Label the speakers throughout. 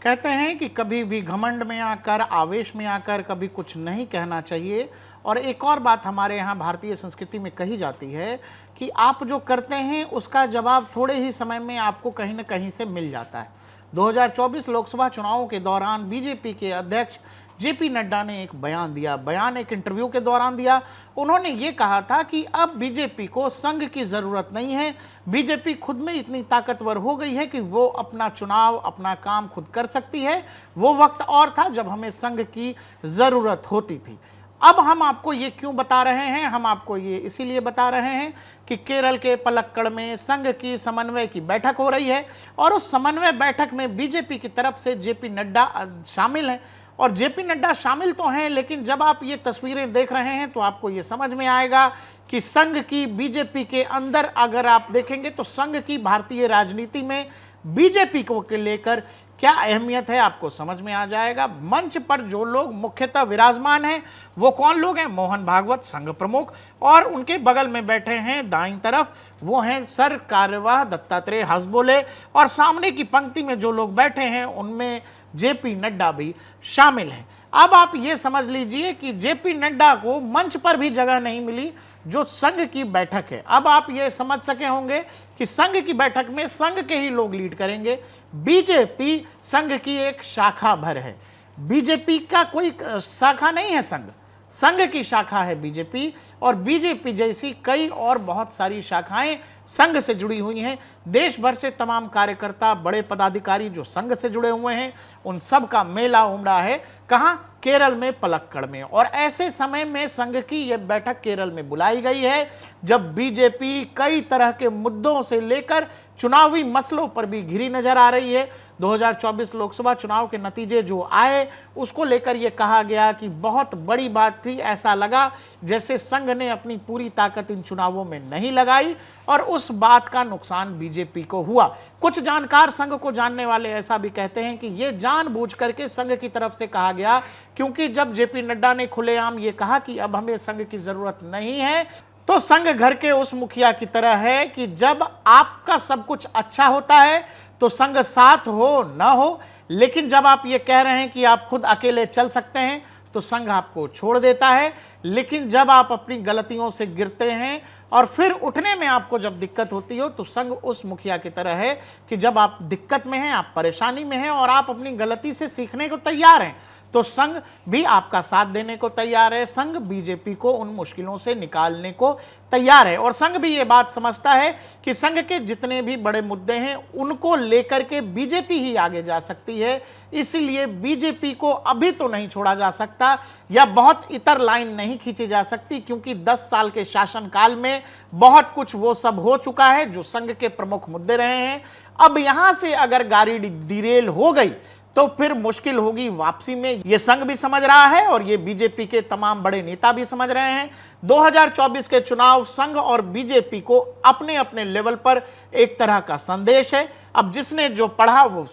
Speaker 1: कहते हैं कि कभी भी घमंड में आकर, आवेश में आकर कभी कुछ नहीं कहना चाहिए। और एक और बात हमारे यहाँ भारतीय संस्कृति में कही जाती है कि आप जो करते हैं उसका जवाब थोड़े ही समय में आपको कहीं न कहीं से मिल जाता है। 2024 लोकसभा चुनावों के दौरान बीजेपी के अध्यक्ष जेपी नड्डा ने एक बयान एक इंटरव्यू के दौरान दिया। उन्होंने ये कहा था कि अब बीजेपी को संघ की ज़रूरत नहीं है, बीजेपी खुद में इतनी ताकतवर हो गई है कि वो अपना चुनाव, अपना काम खुद कर सकती है। वो वक्त और था जब हमें संघ की ज़रूरत होती थी। अब हम आपको ये क्यों बता रहे हैं? हम आपको ये इसीलिए बता रहे हैं कि केरल के पलक्कड़ में संघ की समन्वय की बैठक हो रही है और उस समन्वय बैठक में बीजेपी की तरफ से जेपी नड्डा शामिल हैं। और जेपी नड्डा शामिल तो हैं, लेकिन जब आप ये तस्वीरें देख रहे हैं तो आपको ये समझ में आएगा कि संघ की बीजेपी के अंदर अगर आप देखेंगे तो संघ की भारतीय राजनीति में बीजेपी को लेकर क्या अहमियत है आपको समझ में आ जाएगा। मंच पर जो लोग मुख्यतः विराजमान हैं वो कौन लोग हैं? मोहन भागवत संघ प्रमुख, और उनके बगल में बैठे हैं दाईं तरफ वो हैं सर कार्यवाह दत्तात्रेय हसबोले, और सामने की पंक्ति में जो लोग बैठे हैं उनमें जेपी नड्डा भी शामिल हैं। अब आप ये समझ लीजिए कि जेपी नड्डा को मंच पर भी जगह नहीं मिली जो संघ की बैठक है। अब आप ये समझ सके होंगे कि संघ की बैठक में संघ के ही लोग लीड करेंगे। बीजेपी संघ की एक शाखा भर है, बीजेपी का कोई शाखा नहीं है संघ की शाखा है बीजेपी, और बीजेपी जैसी कई और बहुत सारी शाखाएं संघ से जुड़ी हुई हैं। देश भर से तमाम कार्यकर्ता, बड़े पदाधिकारी जो संघ से जुड़े हुए हैं, उन सब का मेला उमड़ा है कहाँ? केरल में पलक्कड़ में। और ऐसे समय में संघ की यह बैठक केरल में बुलाई गई है जब बीजेपी कई तरह के मुद्दों से लेकर चुनावी मसलों पर भी घिरी नजर आ रही है। 2024 लोकसभा चुनाव के नतीजे जो आए उसको लेकर यह कहा गया कि बहुत बड़ी बात थी, ऐसा लगा जैसे संघ ने अपनी पूरी ताकत इन चुनावों में नहीं लगाई और उस बात का नुकसान बीजेपी को हुआ। कुछ जानकार संघ को जानने वाले ऐसा भी कहते हैं कि यह जानबूझ करके संघ की तरफ से कहा गया, क्योंकि जब जेपी नड्डा ने खुलेआम ये कहा कि अब हमें संघ की जरूरत नहीं है, तो संघ घर के उस मुखिया की तरह है कि जब आपका सब कुछ अच्छा होता है तो संघ साथ हो ना हो, लेकिन जब आप ये कह रहे हैं कि आप खुद अकेले चल सकते हैं तो संघ आपको छोड़ देता है। लेकिन जब आप अपनी गलतियों से गिरते हैं और फिर उठने में आपको जब दिक्कत होती हो तो संघ उस मुखिया की तरह है कि जब आप दिक्कत में हैं, आप परेशानी में हैं और आप अपनी गलती से सीखने को तैयार हैं तो संघ भी आपका साथ देने को तैयार है। संघ बीजेपी को उन मुश्किलों से निकालने को तैयार है और संघ भी ये बात समझता है कि संघ के जितने भी बड़े मुद्दे हैं उनको लेकर के बीजेपी ही आगे जा सकती है। इसीलिए बीजेपी को अभी तो नहीं छोड़ा जा सकता या बहुत इतर लाइन नहीं खींची जा सकती, क्योंकि 10 साल के शासनकाल में बहुत कुछ वो सब हो चुका है जो संघ के प्रमुख मुद्दे रहे हैं। अब यहां से अगर गाड़ी डिरेल हो गई तो फिर मुश्किल होगी वापसी में। ये संघ भी समझ रहा है और ये बीजेपी के तमाम बड़े नेता भी समझ रहे हैं। 2024 के चुनाव संघ और बीजेपी को अपने अपने लेवल पर एक तरह का संदेश है। अब जिसने जो पढ़ा वो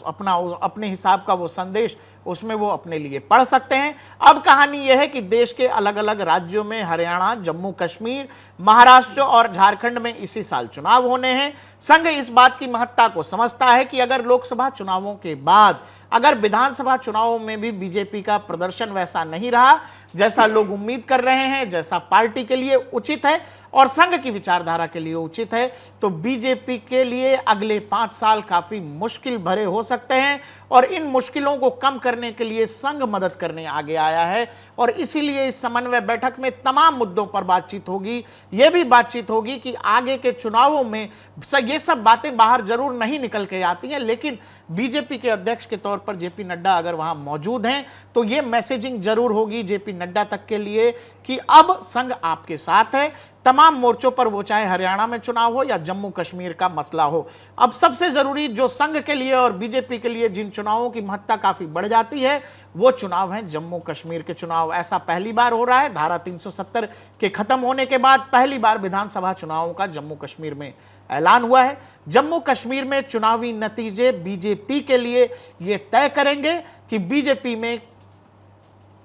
Speaker 1: अपने हिसाब का वो संदेश उसमें वो अपने लिए पढ़ सकते हैं। अब कहानी यह है कि देश के अलग अलग राज्यों में हरियाणा, जम्मू कश्मीर, महाराष्ट्र और झारखंड में इसी साल चुनाव होने हैं। संघ इस बात की महत्ता को समझता है कि अगर लोकसभा चुनावों के बाद अगर विधानसभा चुनावों में भी बीजेपी का प्रदर्शन वैसा नहीं रहा जैसा लोग उम्मीद कर रहे हैं, जैसा पार्टी के लिए उचित है और संघ की विचारधारा के लिए उचित है, तो बीजेपी के लिए अगले 5 साल काफी मुश्किल भरे हो सकते हैं। और इन मुश्किलों को कम करने के लिए संघ मदद करने आगे आया है और इसीलिए इस समन्वय बैठक में तमाम मुद्दों पर बातचीत होगी। यह भी बातचीत होगी कि आगे के चुनावों में ये सब बातें बाहर जरूर नहीं निकल के आती हैं, लेकिन बीजेपी के अध्यक्ष के तौर पर जेपी नड्डा अगर वहां मौजूद हैं तो यह मैसेजिंग जरूर होगी जेपी नड्डा तक के लिए कि अब संघ आपके साथ है तमाम मोर्चों पर, वो चाहे हरियाणा में चुनाव हो या जम्मू कश्मीर का मसला हो। अब सबसे जरूरी जो संघ के लिए और बीजेपी के लिए जिन चुनावों की महत्ता काफी बढ़ जाती है वो चुनाव है जम्मू कश्मीर के चुनाव। ऐसा पहली बार हो रहा है, धारा 370 के खत्म होने के बाद पहली बार विधानसभा चुनावों का जम्मू कश्मीर में ऐलान हुआ है। जम्मू कश्मीर में चुनावी नतीजे बीजेपी के लिए ये तय करेंगे कि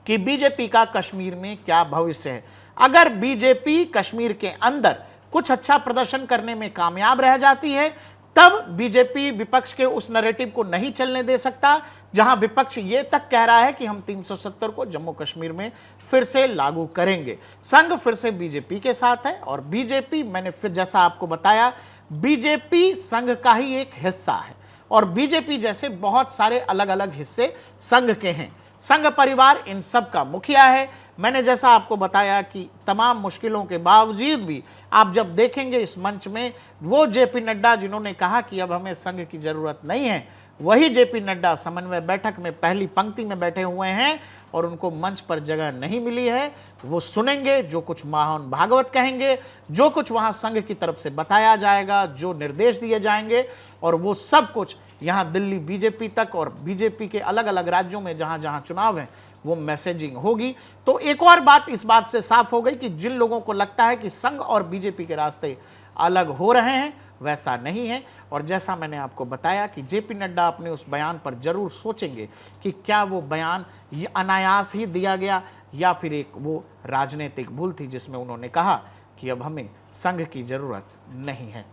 Speaker 1: बीजेपी का कश्मीर में क्या भविष्य है। अगर बीजेपी कश्मीर के अंदर कुछ अच्छा प्रदर्शन करने में कामयाब रह जाती है तब बीजेपी विपक्ष के उस नैरेटिव को नहीं चलने दे सकता जहां विपक्ष ये तक कह रहा है कि हम 370 को जम्मू कश्मीर में फिर से लागू करेंगे। संघ फिर से बीजेपी के साथ है और बीजेपी, मैंने फिर जैसा आपको बताया, बीजेपी संघ का ही एक हिस्सा है और बीजेपी जैसे बहुत सारे अलग अलग हिस्से संघ के हैं। संघ परिवार इन सब का मुखिया है। मैंने जैसा आपको बताया कि तमाम मुश्किलों के बावजूद भी आप जब देखेंगे इस मंच में, वो जेपी नड्डा जिन्होंने कहा कि अब हमें संघ की जरूरत नहीं है, वही जेपी नड्डा समन्वय बैठक में पहली पंक्ति में बैठे हुए हैं और उनको मंच पर जगह नहीं मिली है। वो सुनेंगे जो कुछ मोहन भागवत कहेंगे, जो कुछ वहां संघ की तरफ से बताया जाएगा, जो निर्देश दिए जाएंगे, और वो सब कुछ यहाँ दिल्ली बीजेपी तक और बीजेपी के अलग अलग राज्यों में जहाँ जहाँ चुनाव हैं वो मैसेजिंग होगी। तो एक और बात इस बात से साफ हो गई कि जिन लोगों को लगता है कि संघ और बीजेपी के रास्ते अलग हो रहे हैं, वैसा नहीं है। और जैसा मैंने आपको बताया कि जेपी नड्डा अपने उस बयान पर जरूर सोचेंगे कि क्या वो बयान ये अनायास ही दिया गया या फिर एक वो राजनीतिक भूल थी जिसमें उन्होंने कहा कि अब हमें संघ की जरूरत नहीं है।